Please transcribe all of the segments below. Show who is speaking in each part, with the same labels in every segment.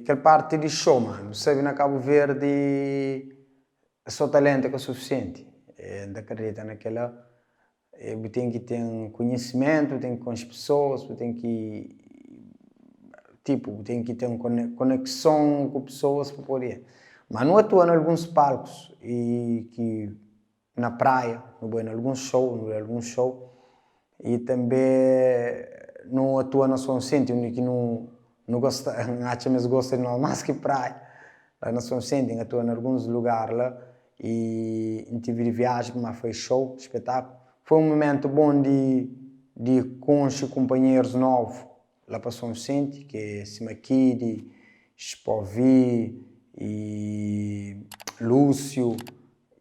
Speaker 1: aquela parte de show, mano. Sabe, na Cabo Verde, só talento é que é suficiente. Não acredita naquela. Você tem que ter um conhecimento, tem que ir com as pessoas, tem que tem que ter uma conexão com pessoas para poder. Mas não atua em alguns palcos e que na praia, em algum show, e também não atua na São Vicente, que não gosta, acha mesmo gosta de não mais que praia. Lá na São Vicente, atua em alguns lugares lá e tive de viagem, mas foi show, espetáculo. Foi um momento bom de conhecer companheiros novos lá para São Vicente, que é Simakidi, Spovi e Lúcio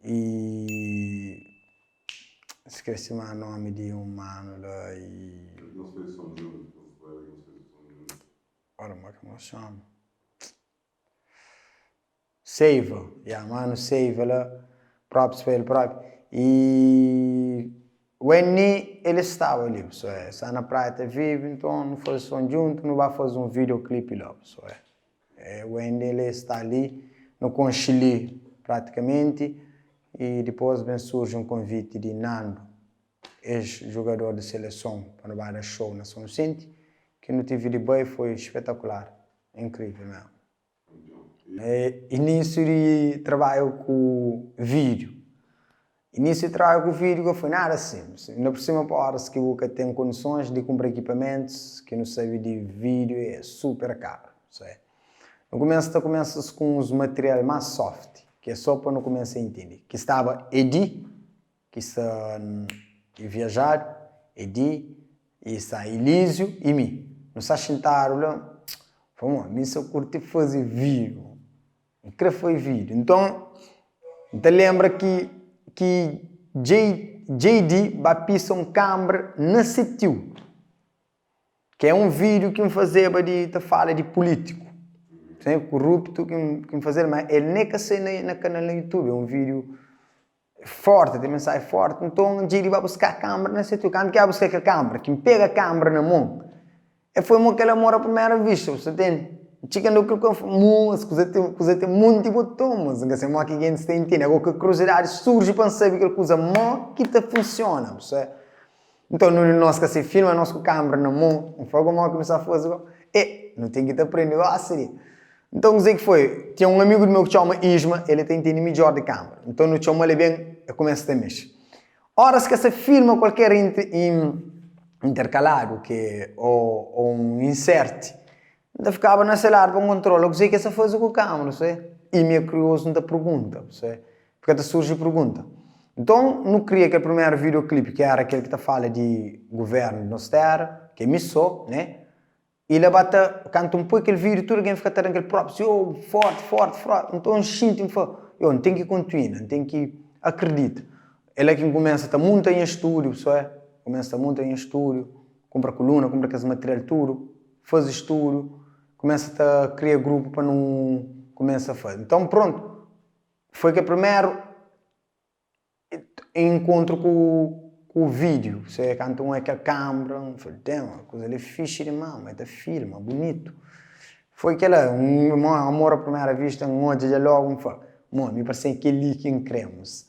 Speaker 1: e esqueci mais o nome de um mano lá e...
Speaker 2: Não sei se são juntos, não sei se são juntos.
Speaker 1: Ora, como chama? Seiva, mano, Seiva lá, próprio para ele próprio. E o Eni, ele estava ali, pessoal. Está na praia, está vivo, então não faz som junto, não vai fazer um videoclipe lá, pessoal. O Eni, ele está ali, no Conchili, praticamente, e depois vem surge um convite de Nando, ex-jogador de seleção, para dar show na São Vicente, que no TV de Bay foi espetacular, incrível mesmo. Início de trabalho com vídeo. Início de trabalho com vídeo foi nada simples. Ainda por cima, para horas que eu tenho condições de comprar equipamentos, que não sabe de vídeo, é super caro. No começo, começa com os materiais mais soft, que é só para não começar a entender. Que estava Edi, que está viajar, Edi, e está Elísio e mim. Nós sentaram lá, falamos, mim só curti fazer vídeo. Eu queria fazer vídeo. Então lembra que JD vai pisar um câmera no sítio, que é um vídeo que me fazia de fala de político, corrupto que me fazia, mas ele nem que sei na canal no YouTube, é um vídeo forte, tem mensagem forte. Então JD vai buscar a câmera no sítio, quando quer buscar aquela câmera, que me pega a câmera na mão, foi aquele amor à primeira vista, você tem? Chicken do que coisa tem muito botão, mas não sei mais que alguém está entendendo. Agora que a curiosidade surge para saber que coisa mó que funciona, você. Então nós que se filma, nós com a câmera na mão, não foi como começar a fazer, não tem que aprender a série. Então dizer que foi, tinha um amigo meu que chama Isma, ele tem entendido melhor de câmera. Então no chama ele bem, eu começo a mexer. Horas que se filma qualquer intercalado que ou um insert, ainda ficava na celular para um controle. Eu sei que essa faz com a câmera, sei? E me é curioso não pergunta, sei? Porque até surge a pergunta. Então, não queria aquele primeiro videoclipe, que era aquele que fala de governo de nossa terra, que é missou, né? E ele canta um pouco aquele vídeo, tudo alguém fica tendo aquele próprio, forte. Então, eu sinto-me, eu não tenho que continuar, não tenho que acreditar. Ele é quem começa a estar muito em estúdio, sei? Começa a estar muito em estúdio, compra coluna, compra aquele material tudo, faz estúdio, começa a criar grupo para não começa a fazer. Então pronto, foi que o primeiro encontro com o vídeo. Você canta com aquela câmera, uma coisa ali fixe demais, mas filma, bonito. Foi aquela, um amor à primeira vista, um monte de logo, me parece aquele que queremos.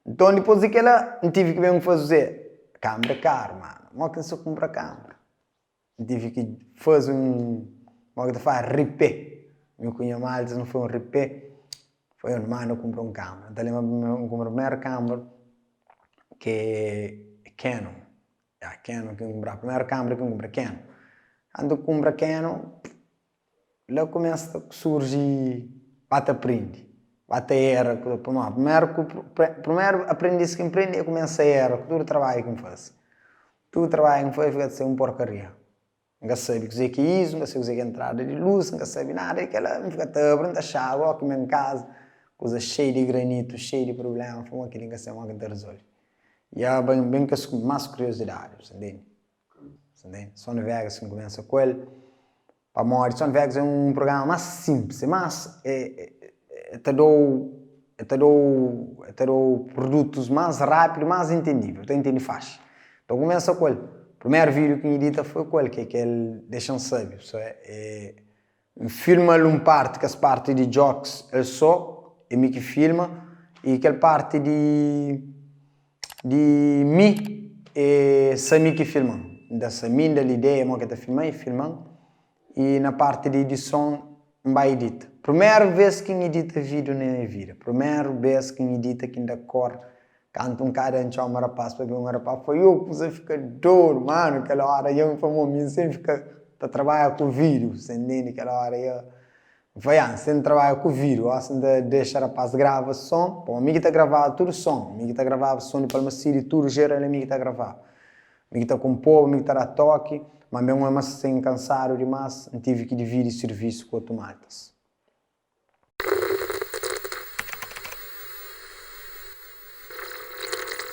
Speaker 1: Então depois daquela, não tive que ver o fazer. Câmera caro, mano. Mas que só compra câmera. Tive que fazer que faz ripé. Meu cunhado Maltes não foi um ripé. Foi um mano que comprou câmera. Então ele comprou a primeira câmera, que é Canon. Canon que comprou a primeira câmera que comprou Canon. Quando compra Canon, lá começa a surgir, bate aprende. Bate era, primeiro aprendiz que empreende, começa a era, todo o trabalho que faz. Todo o trabalho que faz fica de ser uma porcaria. Não sabe o que é isso, não sabe o que é entrada de luz, não sabe nada, aquela fica abrindo a chave, aqui em casa, coisa cheia de granito, cheia de problemas, foi aquilo que você não resolve. E é bem que mais curiosidade, entende? Só no Vegas que começa com ele, para morrer, Só no Vegas é um programa mais simples, mas te dou produtos mais rápidos, mais entendíveis, tu entende fácil. Então começa com ele. O primeiro vídeo que me edita foi com ele, que ele deixa um sábio. filma uma parte que as partes de jokes é só e me que filma e aquela parte de mim é Sami que filma da Sami da ideia mo que tá filmando e na parte de edição vai edita primeira vez que edita vídeo na minha vida primeira vez que edita que ainda cor canta cara em chama rapaz para um rapaz foi eu que você fica duro mano aquela hora eu para sempre fica para trabalhar com vídeo entende aquela hora eu vai sem trabalhar com vídeo assim de deixar rapaz grava som pô amigo tá gravado tudo som amigo tá gravado som de Palmaciri tudo geral amigo tá gravado amigo tá compor amigo tá a toque mas mesmo é mais sem cansado demais tive que dividir serviço com outros maltas